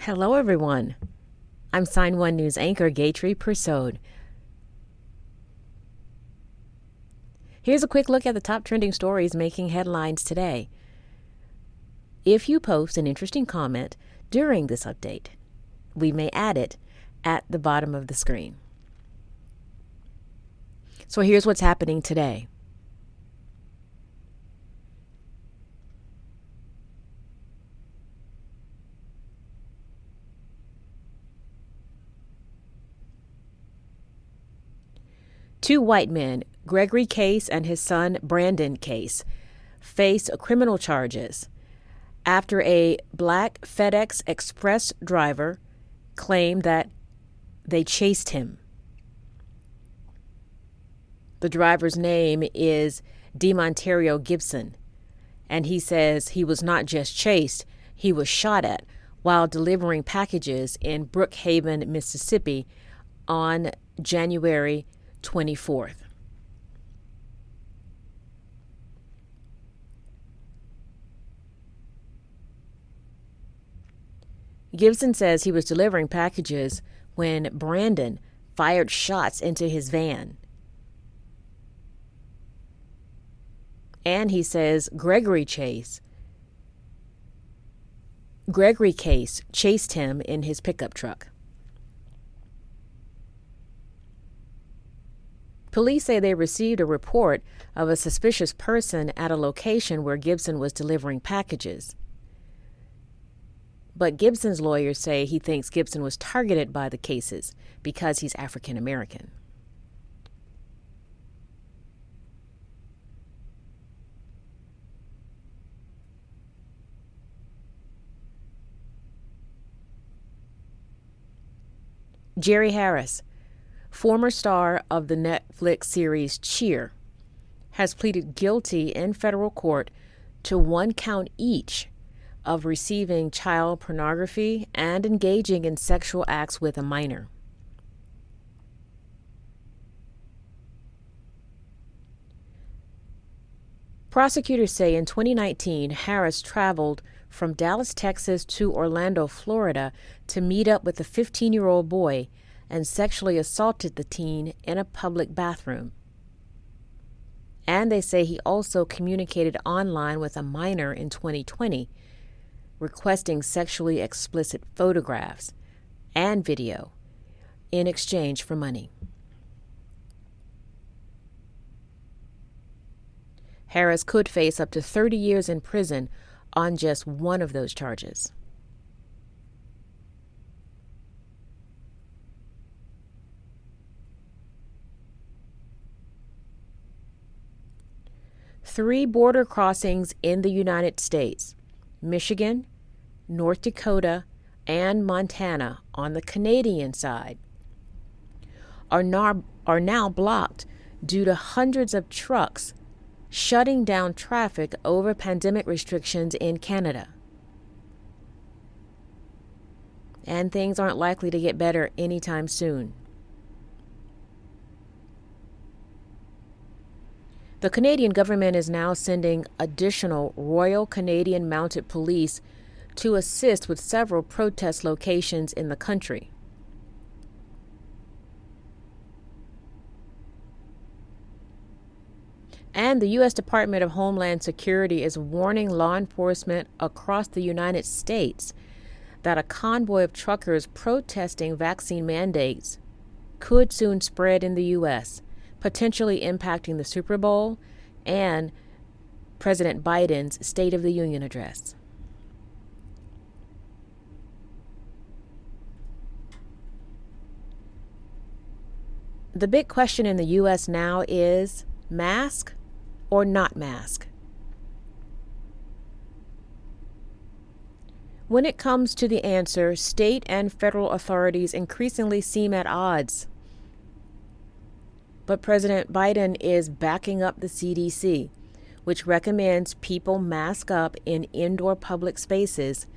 Hello, everyone. I'm Sign1News anchor Gayatri Persaud. Here's a quick look at the top trending stories making headlines today. If you post an interesting comment during this update, we may add it at the bottom of the screen. So here's what's happening today. Two white men, Gregory Case and his son Brandon Case, face criminal charges after a black FedEx Express driver claimed that they chased him. The driver's name is DeMontario Gibson, and he says he was not just chased, he was shot at while delivering packages in Brookhaven, Mississippi on January 24th. Gibson says he was delivering packages when Brandon fired shots into his van. And he says Gregory Case chased him in his pickup truck. Police say they received a report of a suspicious person at a location where Gibson was delivering packages. But Gibson's lawyers say he thinks Gibson was targeted by the Cases because he's African American. Jerry Harris, former star of the Netflix series Cheer, has pleaded guilty in federal court to one count each of receiving child pornography and engaging in sexual acts with a minor. Prosecutors say in 2019, Harris traveled from Dallas, Texas to Orlando, Florida to meet up with a 15-year-old boy and sexually assaulted the teen in a public bathroom. And they say he also communicated online with a minor in 2020, requesting sexually explicit photographs and video in exchange for money. Harris could face up to 30 years in prison on just one of those charges. Three border crossings in the United States, Michigan, North Dakota, and Montana on the Canadian side, are now blocked due to hundreds of trucks shutting down traffic over pandemic restrictions in Canada. And things aren't likely to get better anytime soon. The Canadian government is now sending additional Royal Canadian Mounted Police to assist with several protest locations in the country. And the U.S. Department of Homeland Security is warning law enforcement across the United States that a convoy of truckers protesting vaccine mandates could soon spread in the U.S., potentially impacting the Super Bowl and President Biden's State of the Union address. The big question in the U.S. now is mask or not mask? When it comes to the answer, state and federal authorities increasingly seem at odds. But President Biden is backing up the CDC, which recommends people mask up in indoor public spaces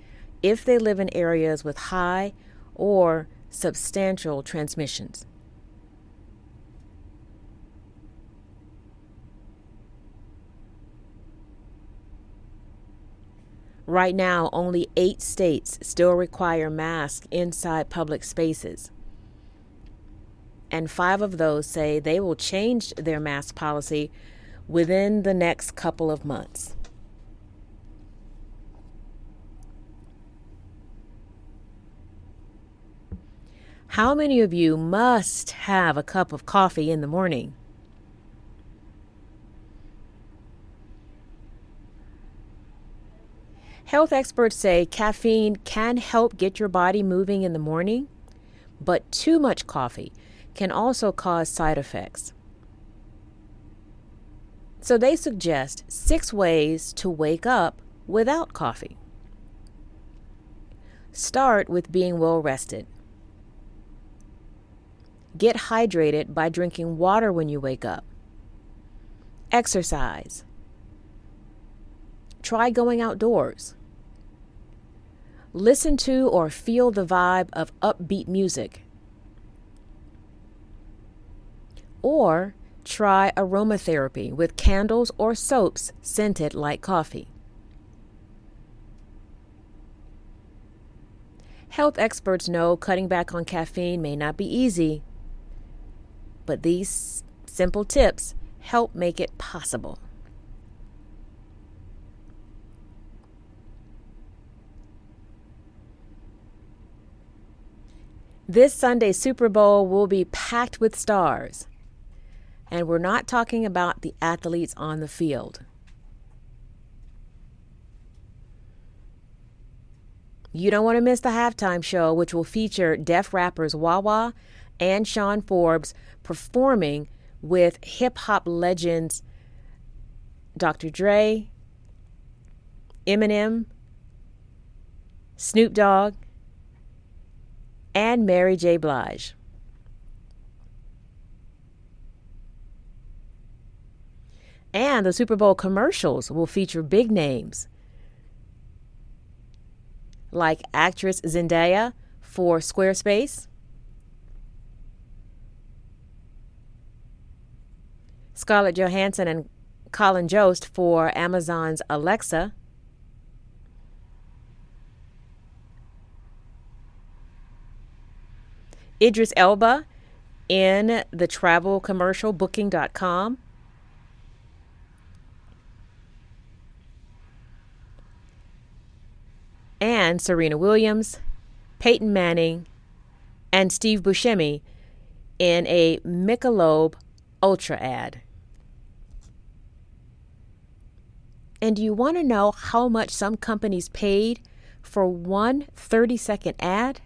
if they live in areas with high or substantial transmissions. Right now, only 8 states still require masks inside public spaces. And 5 of those say they will change their mask policy within the next couple of months. How many of you must have a cup of coffee in the morning? Health experts say caffeine can help get your body moving in the morning, but too much coffee can also cause side effects. So they suggest 6 ways to wake up without coffee. Start with being well rested. Get hydrated by drinking water when you wake up. Exercise. Try going outdoors. Listen to or feel the vibe of upbeat music. Or try aromatherapy with candles or soaps scented like coffee. Health experts know cutting back on caffeine may not be easy, but these simple tips help make it possible. This Sunday's Super Bowl will be packed with stars. And we're not talking about the athletes on the field. You don't want to miss the halftime show, which will feature deaf rappers Wawa and Sean Forbes performing with hip-hop legends Dr. Dre, Eminem, Snoop Dogg, and Mary J. Blige. And the Super Bowl commercials will feature big names like actress Zendaya for Squarespace, Scarlett Johansson and Colin Jost for Amazon's Alexa, Idris Elba in the travel commercial Booking.com, and Serena Williams, Peyton Manning, and Steve Buscemi in a Michelob Ultra ad. And do you want to know how much some companies paid for one 30-second ad?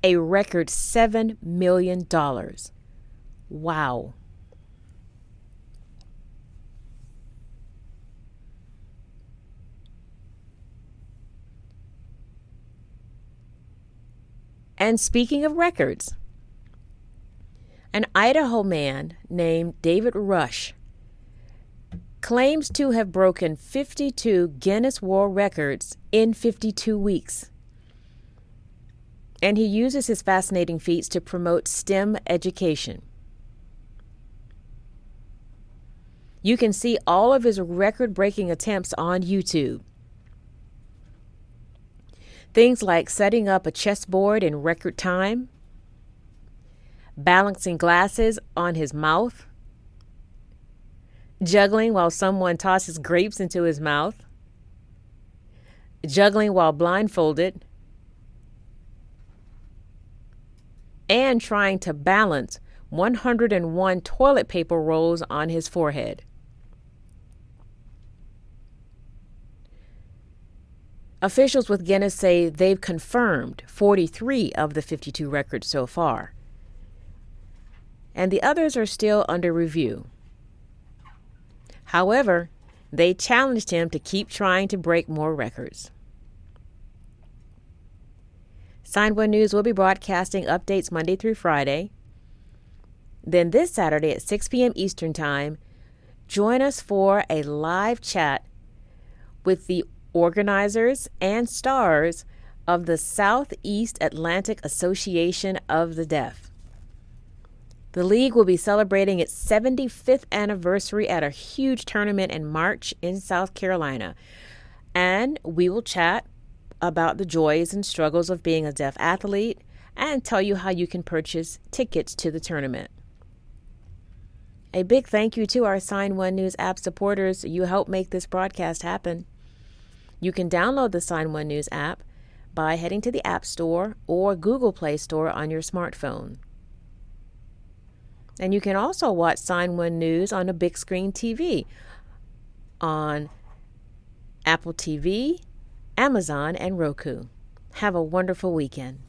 A record $7 million. Wow. And speaking of records, an Idaho man named David Rush claims to have broken 52 Guinness World Records in 52 weeks. And he uses his fascinating feats to promote STEM education. You can see all of his record-breaking attempts on YouTube. Things like setting up a chessboard in record time, balancing glasses on his mouth, juggling while someone tosses grapes into his mouth, juggling while blindfolded, and trying to balance 101 toilet paper rolls on his forehead. Officials with Guinness say they've confirmed 43 of the 52 records so far, and the others are still under review. However, they challenged him to keep trying to break more records. Sign1News will be broadcasting updates Monday through Friday. Then this Saturday at 6 p.m. Eastern Time, join us for a live chat with the organizers and stars of the Southeast Atlantic Association of the Deaf. The league will be celebrating its 75th anniversary at a huge tournament in March in South Carolina. And we will chat about the joys and struggles of being a deaf athlete and tell you how you can purchase tickets to the tournament. A big thank you to our Sign1News app supporters. You help make this broadcast happen. You can download the Sign1News app by heading to the App Store or Google Play Store on your smartphone. And you can also watch Sign1News on a big screen TV on Apple TV, Amazon, and Roku. Have a wonderful weekend.